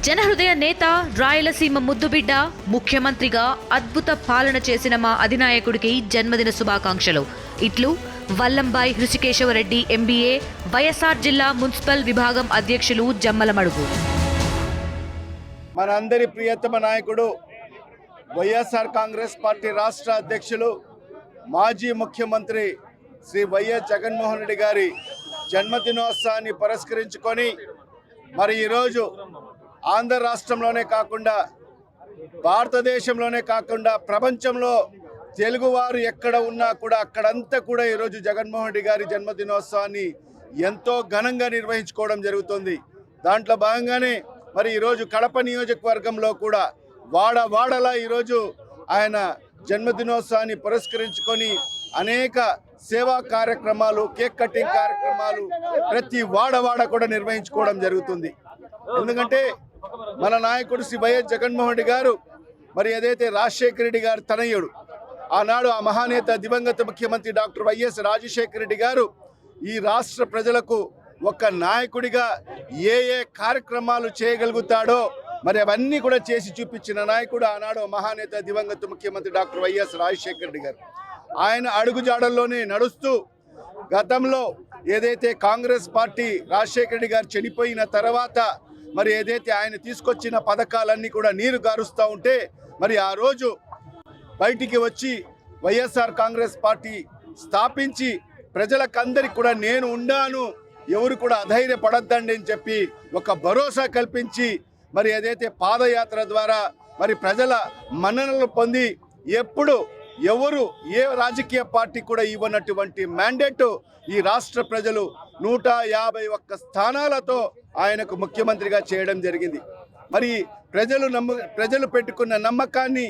జనహృదయ నేత, రాయలసీమ ముద్దుబిడ్డ, ముఖ్యమంత్రిగా అద్భుత పాలన చేసిన మా అధినాయకుడికి జన్మదిన శుభాకాంక్షలు. ఇట్లు వల్లంబాయ్ హృషికేశవరెడ్డి ఎంబీఏ, వైఎస్ఆర్ జిల్లా మున్సిపల్ విభాగం అధ్యక్షులు జమ్మలమడుగు. మనందరి ప్రియతమ నాయకుడు వైఎస్ఆర్ కాంగ్రెస్ పార్టీ రాష్ట్ర అధ్యక్షులు, మాజీ ముఖ్యమంత్రి శ్రీ వైఎస్ జగన్మోహన్ రెడ్డి గారి జన్మదినోత్సవాన్ని పురస్కరించుకొని మరి ఈరోజు ఆంధ్ర రాష్ట్రంలోనే కాకుండా భారతదేశంలోనే కాకుండా ప్రపంచంలో తెలుగువారు ఎక్కడ ఉన్నా కూడా అక్కడంతా కూడా ఈరోజు జగన్మోహన్ రెడ్డి గారి జన్మదినోత్సవాన్ని ఎంతో ఘనంగా నిర్వహించుకోవడం జరుగుతుంది. దాంట్లో భాగంగానే మరి ఈరోజు కడప నియోజకవర్గంలో కూడా వాడవాడలా ఈరోజు ఆయన జన్మదినోత్సవాన్ని పురస్కరించుకొని అనేక సేవా కార్యక్రమాలు, కేక్ కటింగ్ కార్యక్రమాలు ప్రతి వాడవాడ కూడా నిర్వహించుకోవడం జరుగుతుంది. ఎందుకంటే మన నాయకుడు శ్రీ వైఎస్ జగన్మోహన్ రెడ్డి గారు మరి ఏదైతే రాజశేఖర రెడ్డి గారు తనయుడు, ఆనాడు ఆ మహానేత దివంగత ముఖ్యమంత్రి డాక్టర్ వైఎస్ రాజశేఖర రెడ్డి గారు ఈ రాష్ట్ర ప్రజలకు ఒక నాయకుడిగా ఏ కార్యక్రమాలు చేయగలుగుతాడో మరి అవన్నీ కూడా చేసి చూపించిన నాయకుడు ఆనాడు మహానేత దివంగత ముఖ్యమంత్రి డాక్టర్ వైఎస్ రాజశేఖర రెడ్డి గారు. ఆయన అడుగుజాడల్లోనే నడుస్తూ గతంలో ఏదైతే కాంగ్రెస్ పార్టీ రాజశేఖర రెడ్డి గారు చనిపోయిన తర్వాత మరి ఏదైతే ఆయన తీసుకొచ్చిన పథకాలన్నీ కూడా నీరు గారుస్తూ ఉంటే మరి ఆ రోజు బయటికి వచ్చి వైఎస్ఆర్ కాంగ్రెస్ పార్టీ స్థాపించి ప్రజలకందరికి కూడా నేను ఉన్నాను, ఎవరు కూడా అధైర్యపడద్దండి అని చెప్పి ఒక భరోసా కల్పించి మరి ఏదైతే పాదయాత్ర ద్వారా మరి ప్రజల మన్ననలు పొంది ఎప్పుడు ఎవరు ఏ రాజకీయ పార్టీ కూడా ఇవ్వనటువంటి మ్యాండేట్ ఈ రాష్ట్ర ప్రజలు 151 స్థానాలతో ఆయనకు ముఖ్యమంత్రిగా చేయడం జరిగింది. మరి ప్రజలు పెట్టుకున్న నమ్మకాన్ని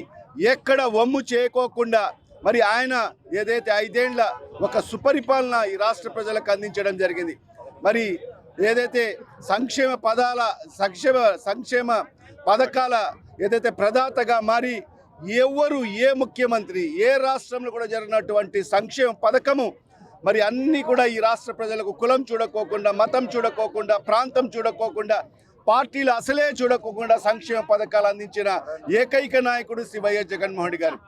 ఎక్కడ వమ్ము చేయకోకుండా మరి ఆయన ఏదైతే 5 ఏళ్ల ఒక సుపరిపాలన ఈ రాష్ట్ర ప్రజలకు అందించడం జరిగింది. మరి ఏదైతే సంక్షేమ పథకాల ఏదైతే ప్రదాతగా మారి ఎవరు ఏ ముఖ్యమంత్రి ఏ రాష్ట్రంలో కూడా జరిగినటువంటి సంక్షేమ పథకము మరి అన్నీ కూడా ఈ రాష్ట్ర ప్రజలకు కులం చూడకోకుండా, మతం చూడకోకుండా, ప్రాంతం చూడకోకుండా, పార్టీలు అసలే చూడకోకుండా సంక్షేమ పథకాలు అందించిన ఏకైక నాయకుడు శ్రీ వైఎస్ జగన్మోహన్ రెడ్డి గారు.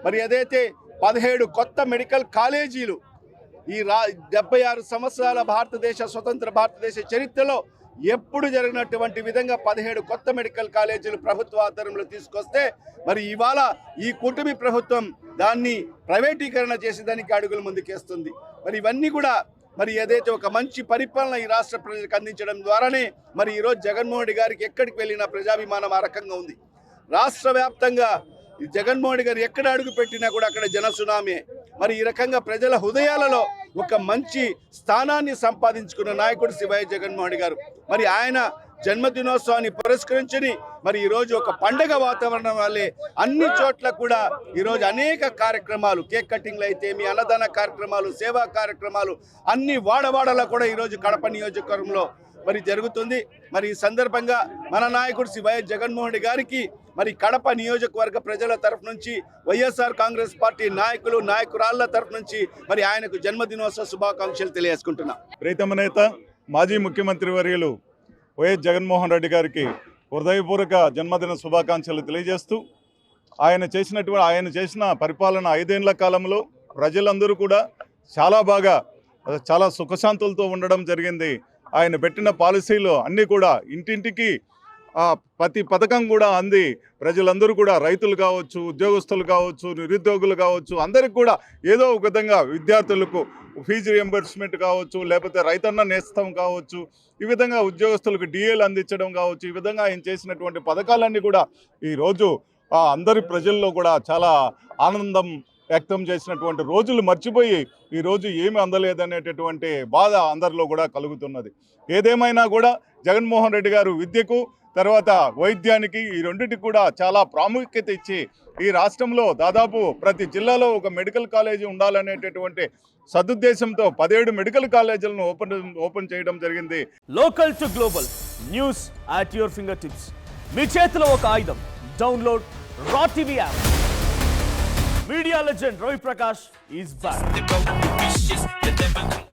మరి ఏదైతే 17 కొత్త మెడికల్ కాలేజీలు ఈ 76 సంవత్సరాల స్వతంత్ర భారతదేశ చరిత్రలో ఎప్పుడు జరిగినటువంటి విధంగా 17 కొత్త మెడికల్ కాలేజీలు ప్రభుత్వ ఆధ్వర్యంలో తీసుకొస్తే మరి ఇవాళ ఈ కూటమి ప్రభుత్వం దాన్ని ప్రైవేటీకరణ చేసేదానికి అడుగులు ముందుకేస్తుంది. మరి ఇవన్నీ కూడా మరి ఏదైతే ఒక మంచి పరిపాలన ఈ రాష్ట్ర ప్రజలకు అందించడం ద్వారానే మరి ఈరోజు జగన్మోహన్ రెడ్డి గారికి ఎక్కడికి వెళ్ళినా ప్రజాభిమానం ఆ రకంగా ఉంది. రాష్ట్ర వ్యాప్తంగా జగన్మోహన్ రెడ్డి గారు ఎక్కడ అడుగు పెట్టినా కూడా అక్కడ జనసునామే. మరి ఈ రకంగా ప్రజల హృదయాలలో ఒక మంచి స్థానాన్ని సంపాదించుకున్న నాయకుడు శ్రీ వైఎస్ జగన్మోహన్ రెడ్డి గారు. మరి ఆయన జన్మదినోత్సవాన్ని పురస్కరించుని మరి ఈరోజు ఒక పండగ వాతావరణం వల్లే అన్ని చోట్ల కూడా ఈరోజు అనేక కార్యక్రమాలు, కేక్ కటింగ్లు అయితే మీ అన్నదాన కార్యక్రమాలు, సేవా కార్యక్రమాలు అన్ని వాడవాడలా కూడా ఈరోజు కడప నియోజకవర్గంలో మరి జరుగుతుంది. మరి ఈ సందర్భంగా మన నాయకుడు శ్రీ వైఎస్ జగన్మోహన్ రెడ్డి గారికి మరి కడప నియోజకవర్గ ప్రజల తరఫు నుంచి, వైఎస్ఆర్ కాంగ్రెస్ పార్టీ నాయకులు నాయకురాళ్ల తరఫు నుంచి మరి ఆయనకు జన్మదినోత్సవ శుభాకాంక్షలు తెలియజేసుకుంటున్నా. ప్రీతమ నేత, మాజీ ముఖ్యమంత్రి వర్యులు వైఎస్ జగన్మోహన్ రెడ్డి గారికి హృదయపూర్వక జన్మదిన శుభాకాంక్షలు తెలియజేస్తూ ఆయన చేసిన పరిపాలన 5 ఏళ్ల కాలంలో ప్రజలందరూ కూడా చాలా సుఖశాంతులతో ఉండడం జరిగింది. ఆయన పెట్టిన పాలసీలు అన్నీ కూడా ఇంటింటికి ప్రతి పథకం కూడా అంది ప్రజలందరూ కూడా, రైతులు కావచ్చు, ఉద్యోగస్తులు కావచ్చు, నిరుద్యోగులు కావచ్చు, అందరికి కూడా ఏదో ఒక విధంగా, విద్యార్థులకు ఫీజు రియంబర్స్మెంట్ కావచ్చు, లేకపోతే రైతన్న నేస్తం కావచ్చు, ఈ విధంగా ఉద్యోగస్తులకు డిఏలు అందించడం కావచ్చు, ఈ విధంగా ఆయన చేసినటువంటి పథకాలన్నీ కూడా ఈరోజు అందరి ప్రజల్లో కూడా చాలా ఆనందం వ్యక్తం చేసినటువంటి రోజులు మర్చిపోయి ఈరోజు ఏమి అందలేదనేటటువంటి బాధ అందరిలో కూడా కలుగుతున్నది. ఏదేమైనా కూడా జగన్మోహన్ రెడ్డి గారు విద్యకు, తర్వాత వైద్యానికి, ఈ రెండింటికి కూడా చాలా ప్రాముఖ్యత ఇచ్చి ఈ రాష్ట్రంలో దాదాపు ప్రతి జిల్లాలో ఒక మెడికల్ కాలేజీ ఉండాలనేటటువంటి సదుద్దేశంతో 17 మెడికల్ కాలేజీలను ఓపెన్ చేయడం జరిగింది. Local to global news at your fingertips. మీ చేతిలో ఒక ఆయుధం. Download raw TV app. Media legend Ravi Prakash is back.